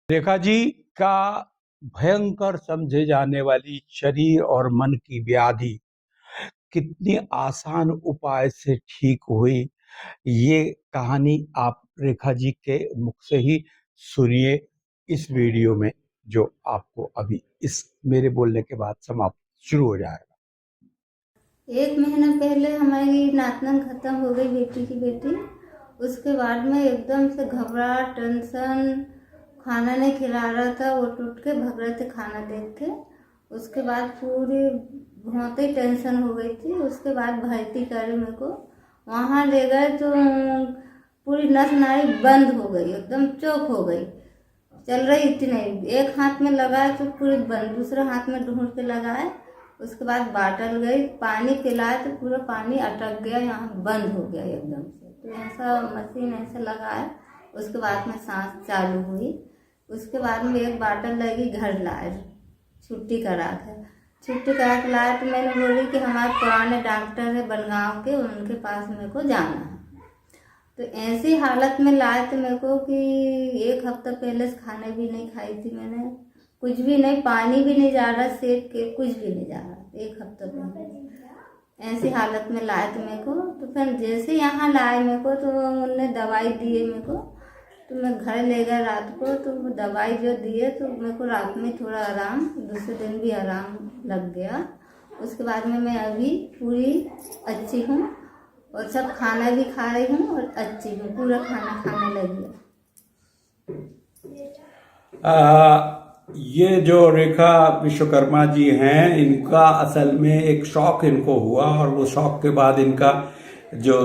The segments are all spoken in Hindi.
रेखा जी का भयंकर समझे जाने वाली शरीर और मन की व्याधि कितनी आसान उपाय से ठीक हुई, ये कहानी आप रेखा जी के मुख से ही सुनिए इस वीडियो में, जो आपको अभी इस मेरे बोलने के बाद समाप्त शुरू हो जाएगा। 1 महीना पहले हमारी नातन खत्म हो गई, बेटी की बेटी। उसके बाद में एकदम से घबराहट, टेंशन, खाना नहीं खिला रहा था, वो टूट के भग रहे थे खाना देख के। उसके बाद पूरी बहुत ही टेंशन हो गई थी। उसके बाद भर्ती करे मेरे को, वहाँ ले गए तो पूरी नस नाड़ी बंद हो गई, एकदम चौक हो गई, चल रही थी नहीं। एक हाथ में लगाए तो पूरी बंद, दूसरे हाथ में ढूंढ के लगाए। उसके बाद बाटल गई, पानी पिलाए तो पूरा पानी अटक गया, यहाँ बंद हो गया एकदम से। तो ऐसा मशीन ऐसे लगाए, उसके बाद में सांस चालू हुई। उसके बाद में एक बाटल लगी, घर लाए, छुट्टी करा के लाए। तो मैंने बोली कि हमारे पुराने डॉक्टर है बनगांव के, उनके पास मेरे को जाना है। तो ऐसी हालत में लाए थे मेरे को कि 1 हफ्ता पहले से खाने भी नहीं खाई थी मैंने, कुछ भी नहीं, पानी भी नहीं जा रहा, सेक के कुछ भी नहीं जा रहा। 1 हफ्ता पहले ऐसी हालत में लाए थे मेरे को। तो फिर जैसे यहाँ लाए मेरे को, तो उनने दवाई दिए मेरे को। तो मैं घर ले गए रात को, तो वो दवाई जो दिए तो मेरे को रात में थोड़ा आराम, दूसरे दिन भी आराम लग गया। उसके बाद में मैं अभी पूरी अच्छी हूँ और सब खाना भी खा रही हूँ और अच्छी हूँ, पूरा खाना खाने लगी। ये जो रेखा विश्वकर्मा जी हैं, इनका असल में एक शौक इनको हुआ, और वो शौक के बाद इनका जो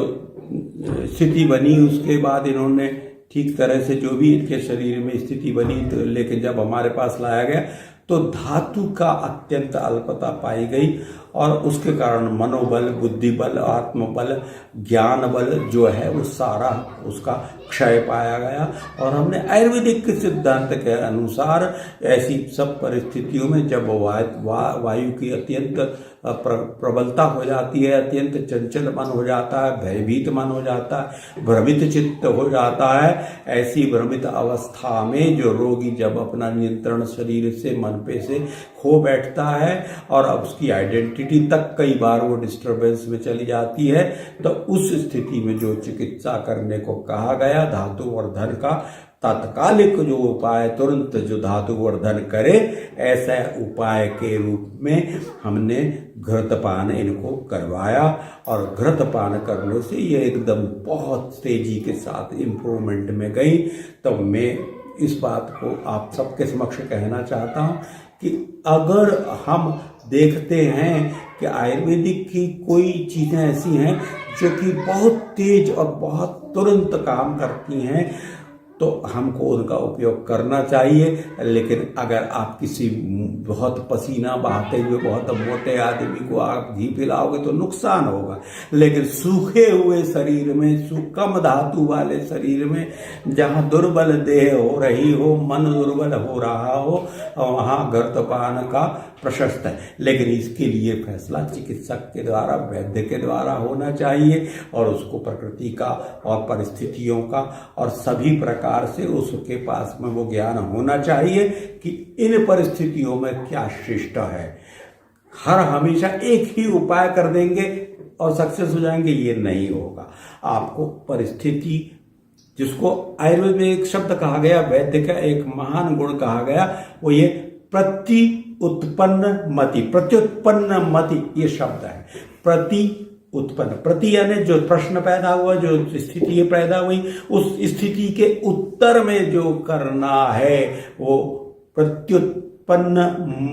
स्थिति बनी, उसके बाद इन्होंने ठीक तरह से जो भी इनके शरीर में स्थिति बनी, तो लेकिन जब हमारे पास लाया गया तो धातु का अत्यंत अल्पता पाई गई, और उसके कारण मनोबल, बुद्धि बल, आत्मबल, ज्ञान बल जो है वो सारा उसका क्षय पाया गया। और हमने आयुर्वेदिक के सिद्धांत के अनुसार ऐसी सब परिस्थितियों में जब वायु की अत्यंत प्रबलता हो जाती है, अत्यंत चंचल मन हो जाता है, भयभीत मन हो जाता है, भ्रमित चित्त हो जाता है, ऐसी भ्रमित अवस्था में जो रोगी जब अपना नियंत्रण शरीर से, मन पे से खो बैठता है, और अब उसकी आइडेंटिटी तक कई बार वो डिस्टर्बेंस में चली जाती है, तो उस स्थिति में जो चिकित्सा करने को कहा गया, धातु वर्धन का तात्कालिक जो उपाय, तुरंत जो धातु वर्धन करे, ऐसा उपाय के रूप में हमने घृतपान इनको करवाया। और घृतपान करने से ये एकदम बहुत तेजी के साथ इम्प्रूवमेंट में गई। तो मैं इस बात को आप सबके समक्ष कहना चाहता हूँ कि अगर हम देखते हैं कि आयुर्वेदिक की कोई चीज़ें ऐसी हैं जो कि बहुत तेज और बहुत तुरंत काम करती हैं, तो हमको उनका उपयोग करना चाहिए। लेकिन अगर आप किसी बहुत पसीना बहाते हुए बहुत मोटे आदमी को आप घी पिलाओगे तो नुकसान होगा, लेकिन सूखे हुए शरीर में, कम धातु वाले शरीर में, जहाँ दुर्बल देह हो रही हो, मन दुर्बल हो रहा हो, वहाँ घृतपान का प्रशस्त है। लेकिन इसके लिए फैसला चिकित्सक के द्वारा, वैद्य के द्वारा होना चाहिए, और उसको प्रकृति का और परिस्थितियों का और सभी प्रकार से उसके पास में वो ज्ञान होना चाहिए कि इन परिस्थितियों में क्या शिष्ट है। हर हमेशा एक ही उपाय कर देंगे और सक्सेस हो जाएंगे, ये नहीं होगा। आपको परिस्थिति, जिसको आयुर्वेद में एक शब्द कहा गया, वैद्य का एक महान गुण कहा गया, वो ये प्रत्युत्पन्न मति, ये शब्द है। उत्पन्न, प्रति यानी जो प्रश्न पैदा हुआ, जो स्थिति पैदा हुई, उस स्थिति के उत्तर में जो करना है वो प्रत्युत्पन्न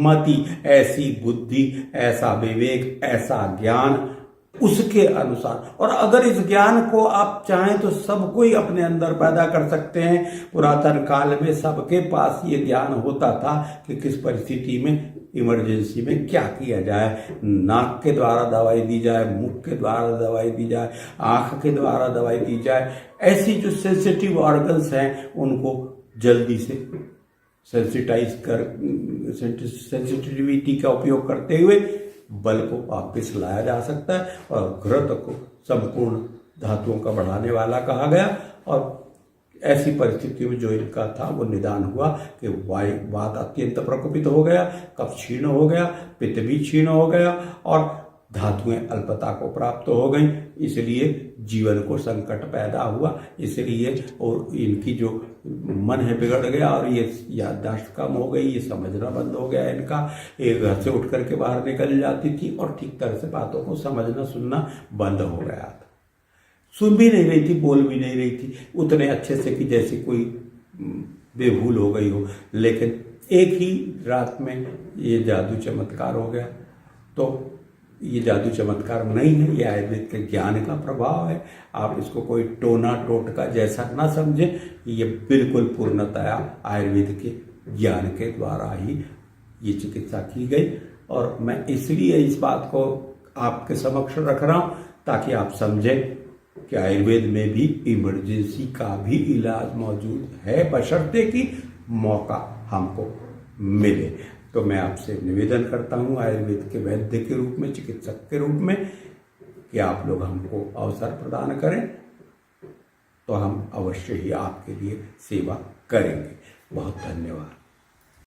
मति, ऐसी बुद्धि, ऐसा विवेक, ऐसा ज्ञान, उसके अनुसार। और अगर इस ज्ञान को आप चाहें तो सब कोई अपने अंदर पैदा कर सकते हैं। पुरातन काल में सबके पास ये ज्ञान होता था कि किस परिस्थिति में, इमरजेंसी में क्या किया जाए। नाक के द्वारा दवाई दी जाए, मुख के द्वारा दवाई दी जाए, आंख के द्वारा दवाई दी जाए। ऐसी जो सेंसिटिव ऑर्गन्स हैं उनको जल्दी से सेंसिटिविटी का उपयोग करते हुए बल को वापस लाया जा सकता है। और घृत को संपूर्ण धातुओं का बढ़ाने वाला कहा गया, और ऐसी परिस्थिति में जो इनका था वो निदान हुआ कि वात अत्यंत प्रकोपित हो गया, कफ क्षीण हो गया, पित्त भी क्षीण हो गया और धातुएं अल्पता को प्राप्त हो गई, इसलिए जीवन को संकट पैदा हुआ। इसलिए और इनकी जो मन है बिगड़ गया और ये याददाश्त कम हो गई, ये समझना बंद हो गया इनका। एक घर से उठ करके बाहर निकल जाती थी और ठीक तरह से बातों को समझना सुनना बंद हो गया था। सुन भी नहीं रही थी, बोल भी नहीं रही थी उतने अच्छे से कि जैसे कोई बेभूल हो गई हो। लेकिन एक ही रात में ये जादू चमत्कार हो गया। तो ये जादू चमत्कार नहीं है, ये आयुर्वेद के ज्ञान का प्रभाव है। आप इसको कोई टोना टोटका जैसा ना समझें, ये बिल्कुल पूर्णतया आयुर्वेद के ज्ञान के द्वारा ही ये चिकित्सा की गई। और मैं इसलिए इस बात को आपके समक्ष रख रहा हूँ ताकि आप समझें कि आयुर्वेद में भी इमरजेंसी का भी इलाज मौजूद है, बशर्ते कि मौका हमको मिले। तो मैं आपसे निवेदन करता हूँ आयुर्वेद के वैद्य के रूप में, चिकित्सक के रूप में, कि आप लोग हमको अवसर प्रदान करें तो हम अवश्य ही आपके लिए सेवा करेंगे। बहुत धन्यवाद।